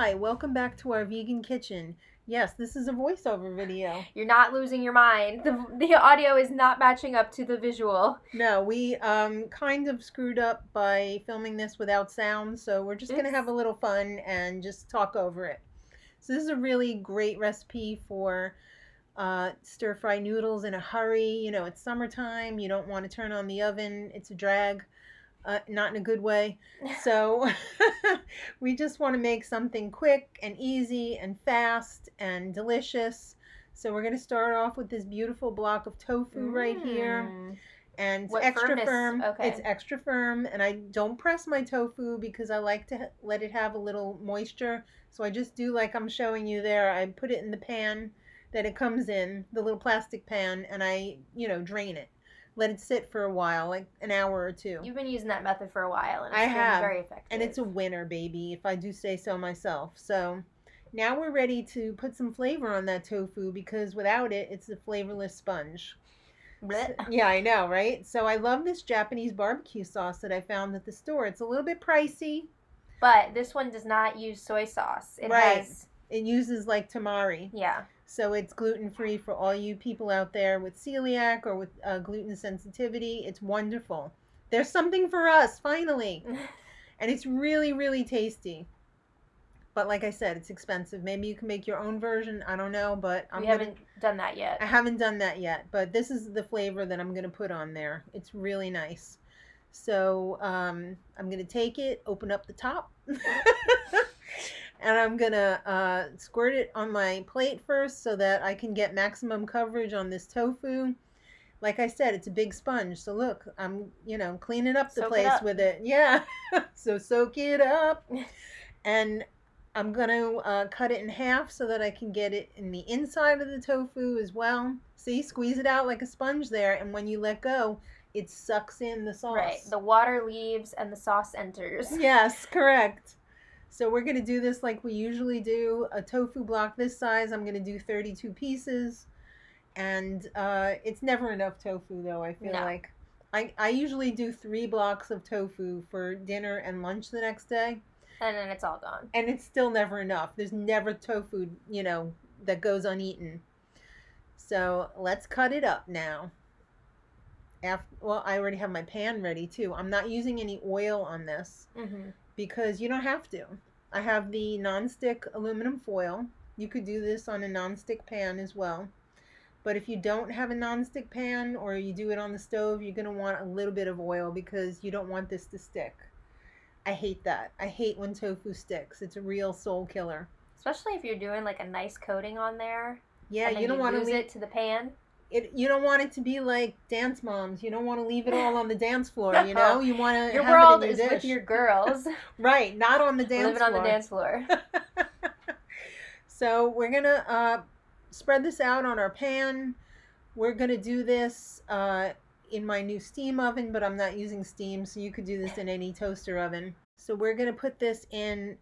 Hi, welcome back to our vegan kitchen. Yes, this is a voiceover video. You're not losing your mind. The audio is not matching up to the visual. No, we kind of screwed up by filming this without sound, so we're just going to Oops. have a little fun and just talk over it. So this is a really great recipe for stir-fry noodles in a hurry. You know, it's summertime, you don't want to turn on the oven, it's a drag. Not in a good way. So we just want to make something quick and easy and fast and delicious. So we're going to start off with this beautiful block of tofu right here. And it's What extra firmness? firm. Okay. It's extra firm. And I don't press my tofu because I like to let it have a little moisture. So I just do like I'm showing you there. I put it in the pan that it comes in, the little plastic pan, and I, drain it. Let it sit for a while, like an hour or two. You've been using that method for a while, and it's I been have, very effective. and it's a winner, baby, if I do say so myself. So now we're ready to put some flavor on that tofu because without it, it's a flavorless sponge. Blech. Yeah, I know, right? So I love this Japanese barbecue sauce that I found at the store. It's a little bit pricey. But this one does not use soy sauce. It uses like tamari. Yeah. So it's gluten-free for all you people out there with celiac or with gluten sensitivity. It's wonderful. There's something for us, finally. And it's really, really tasty. But like I said, it's expensive. Maybe you can make your own version. I don't know, but We haven't done that yet. I haven't done that yet. But this is the flavor that I'm going to put on there. It's really nice. So I'm going to take it, open up the top. And I'm going to squirt it on my plate first so that I can get maximum coverage on this tofu. Like I said, it's a big sponge. So look, I'm, cleaning up the place with it. Yeah. So soak it up. And I'm going to cut it in half so that I can get it in the inside of the tofu as well. See, squeeze it out like a sponge there. And when you let go, it sucks in the sauce. Right. The water leaves and the sauce enters. Yes, correct. So we're going to do this like we usually do. A tofu block this size, I'm going to do 32 pieces. And it's never enough tofu, though, I feel like. I usually do 3 blocks of tofu for dinner and lunch the next day. And then it's all gone. And it's still never enough. There's never tofu, that goes uneaten. So let's cut it up now. Well, I already have my pan ready, too. I'm not using any oil on this. Because you don't have to. I have the nonstick aluminum foil. You could do this on a nonstick pan as well. But if you don't have a nonstick pan or you do it on the stove, you're going to want a little bit of oil because you don't want this to stick. I hate that. I hate when tofu sticks. It's a real soul killer. Especially if you're doing like a nice coating on there. Yeah, and then you don't want to lose it to the pan. You don't want it to be like Dance Moms. You don't want to leave it all on the dance floor, You want to your have world it in your is dish. with your girls. Right, not on the dance floor. Live it on the dance floor. So we're going to spread this out on our pan. We're going to do this in my new steam oven, but I'm not using steam, so you could do this in any toaster oven. So we're going to put this in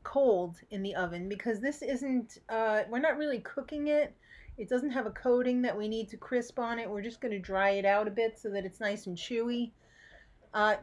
cold in the oven because this isn't, we're not really cooking it. It doesn't have a coating that we need to crisp on it. We're just going to dry it out a bit so that it's nice and chewy.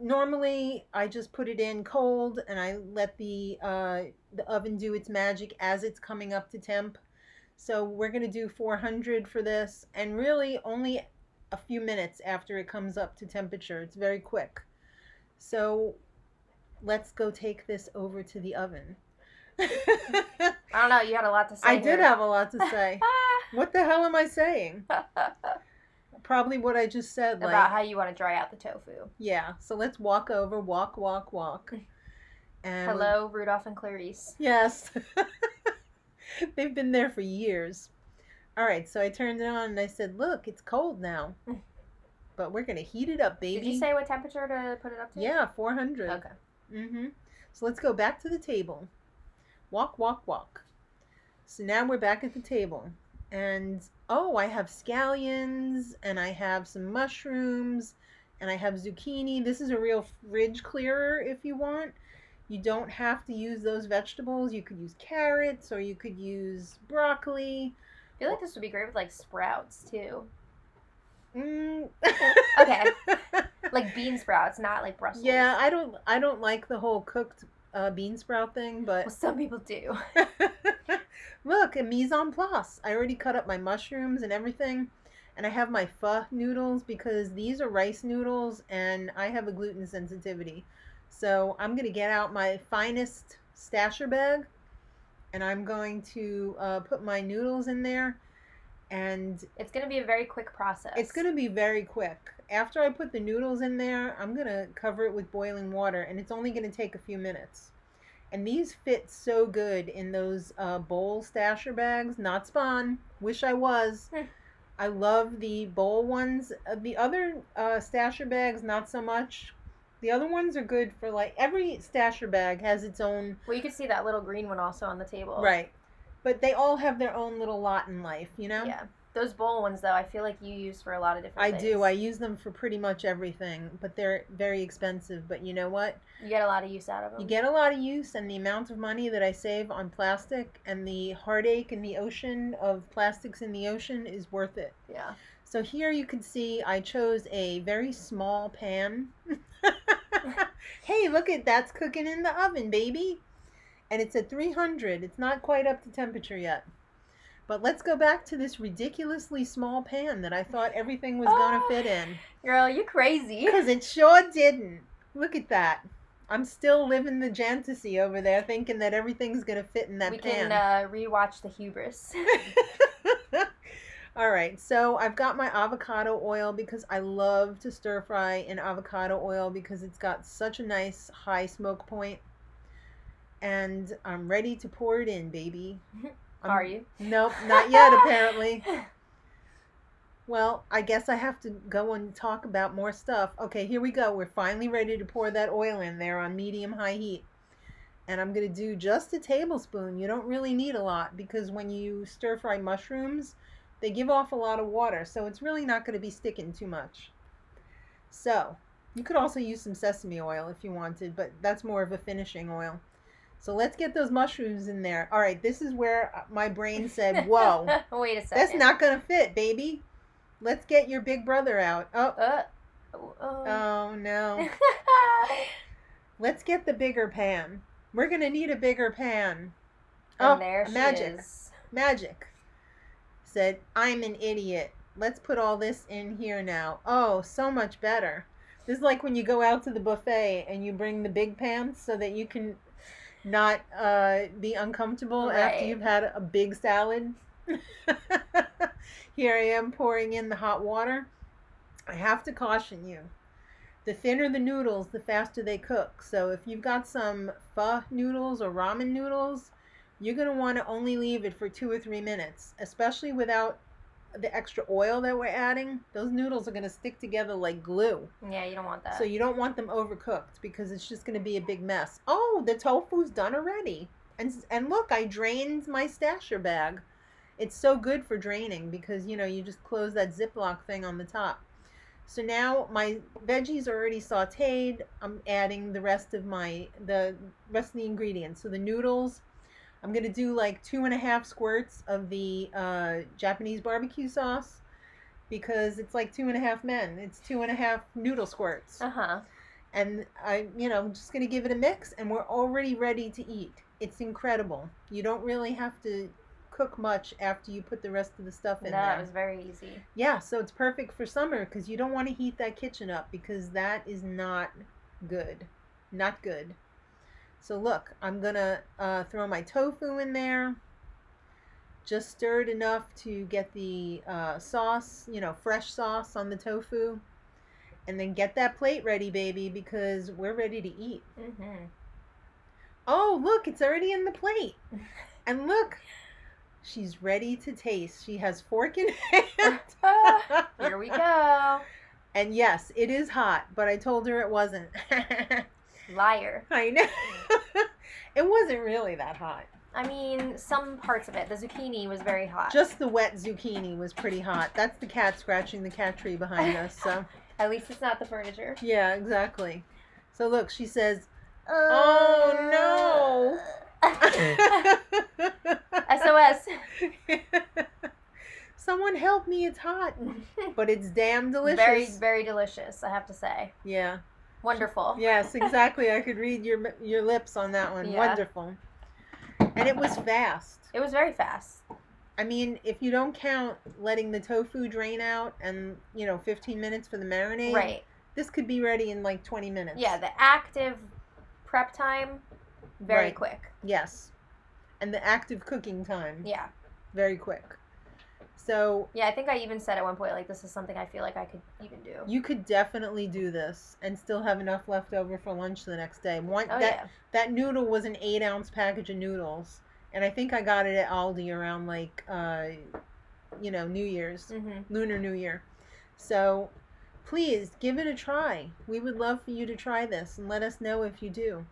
Normally, I just put it in cold and I let the oven do its magic as it's coming up to temp. So we're going to do 400 for this and really only a few minutes after it comes up to temperature. It's very quick. So let's go take this over to the oven. I don't know. You had a lot to say. I did have a lot to say. What the hell am I saying? Probably what I just said. About how you want to dry out the tofu. Yeah. So let's walk over. Walk. And hello, Rudolph and Clarice. Yes. They've been there for years. All right. So I turned it on and I said, look, it's cold now. But we're going to heat it up, baby. Did you say what temperature to put it up to? Yeah, 400. Okay. So let's go back to the table. Walk. So now we're back at the table. And, I have scallions, and I have some mushrooms, and I have zucchini. This is a real fridge clearer if you want. You don't have to use those vegetables. You could use carrots, or you could use broccoli. I feel like this would be great with, like, sprouts, too. Okay. Like bean sprouts, not like Brussels. Yeah, I don't like the whole cooked bean sprout thing, but... Well, some people do. Look, a mise en place. I already cut up my mushrooms and everything. And I have my pho noodles because these are rice noodles and I have a gluten sensitivity. So I'm going to get out my finest stasher bag and I'm going to put my noodles in there. And it's going to be a very quick process. It's going to be very quick. After I put the noodles in there, I'm going to cover it with boiling water and it's only going to take a few minutes. And these fit so good in those bowl stasher bags. Not Spawn. Wish I was. I love the bowl ones. The other stasher bags, not so much. The other ones are good for like every stasher bag has its own. Well, you can see that little green one also on the table. Right. But they all have their own little lot in life, you know? Yeah. Those bowl ones, though, I feel like you use for a lot of different things. I do. I use them for pretty much everything, but they're very expensive. But you know what? You get a lot of use out of them. You get a lot of use, and the amount of money that I save on plastic and the heartache in the ocean of plastics in the ocean is worth it. Yeah. So here you can see I chose a very small pan. Hey, look at that's cooking in the oven, baby. And it's at 300. It's not quite up to temperature yet. But let's go back to this ridiculously small pan that I thought everything was going to fit in. Girl, you crazy. Because it sure didn't. Look at that. I'm still living the fantasy over there thinking that everything's going to fit in that pan. We can rewatch The Hubris. All right, so I've got my avocado oil because I love to stir fry in avocado oil because it's got such a nice high smoke point. And I'm ready to pour it in, baby. Are you? Nope, not yet, apparently. Well, I guess I have to go and talk about more stuff. Okay, here we go. We're finally ready to pour that oil in there on medium-high heat. And I'm going to do just a tablespoon. You don't really need a lot because when you stir-fry mushrooms, they give off a lot of water. So it's really not going to be sticking too much. So, you could also use some sesame oil if you wanted, but that's more of a finishing oil. So let's get those mushrooms in there. All right, this is where my brain said, whoa. Wait a second. That's not going to fit, baby. Let's get your big brother out. Oh no. Let's get the bigger pan. We're going to need a bigger pan. And there she magic. is. Magic. Said, I'm an idiot. Let's put all this in here now. Oh, so much better. This is like when you go out to the buffet and you bring the big pans so that you can not be uncomfortable after you've had a big salad. Here I am pouring in the hot water. I have to caution you. The thinner the noodles, the faster they cook. So if you've got some pho noodles or ramen noodles, you're going to want to only leave it for 2 or 3 minutes, especially without the extra oil that we're adding. Those noodles are going to stick together like glue. Yeah, you don't want that. So you don't want them overcooked because it's just going to be a big mess. Oh, the tofu's done already. And look, I drained my stasher bag. It's so good for draining because, you know, you just close that Ziploc thing on the top. So now my veggies are already sauteed. I'm adding the rest of the ingredients. So the noodles, I'm going to do like 2.5 squirts of the Japanese barbecue sauce because it's like 2.5 men. It's 2.5 noodle squirts. Uh-huh. And I'm just going to give it a mix and we're already ready to eat. It's incredible. You don't really have to cook much after you put the rest of the stuff in there. That was very easy. Yeah, so it's perfect for summer because you don't want to heat that kitchen up because that is not good. Not good. So look, I'm going to throw my tofu in there. Just stir it enough to get the sauce, fresh sauce on the tofu. And then get that plate ready, baby, because we're ready to eat. Mm-hmm. Oh, look, it's already in the plate. And look, she's ready to taste. She has fork in hand. Here we go. And yes, it is hot, but I told her it wasn't. Liar. I know. It wasn't really that hot. I mean, some parts of it. The zucchini was very hot. Just the wet zucchini was pretty hot. That's the cat scratching the cat tree behind us. So. At least it's not the furniture. Yeah, exactly. So look, she says, oh no. SOS. Someone help me, it's hot. But it's damn delicious. Very, very delicious, I have to say. Yeah. Wonderful. Yes, exactly. I could read your lips on that one. Yeah. Wonderful. And it was fast. It was very fast. I mean, if you don't count letting the tofu drain out and, 15 minutes for the marinade. Right. This could be ready in like 20 minutes. Yeah, the active prep time, very Right. quick. Yes. And the active cooking time. Yeah. Very quick. So. Yeah, I think I even said at one point, like, this is something I feel like I could even do. You could definitely do this and still have enough left over for lunch the next day. That noodle was an 8-ounce package of noodles. And I think I got it at Aldi around like, New Year's. Mm-hmm. Lunar New Year. So. Please give it a try. We would love for you to try this and let us know if you do.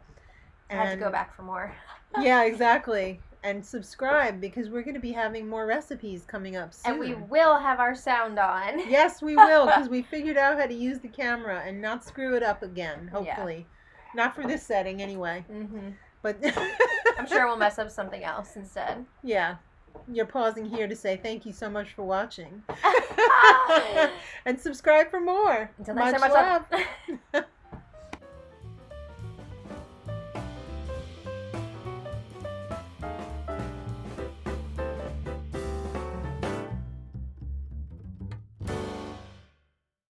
I have to go back for more. Yeah, exactly. And subscribe because we're going to be having more recipes coming up soon. And we will have our sound on. Yes, we will because we figured out how to use the camera and not screw it up again, hopefully. Yeah. Not for this setting anyway. Mm-hmm. But I'm sure we'll mess up something else instead. Yeah. You're pausing here to say thank you so much for watching. And subscribe for more. Until next much time, love.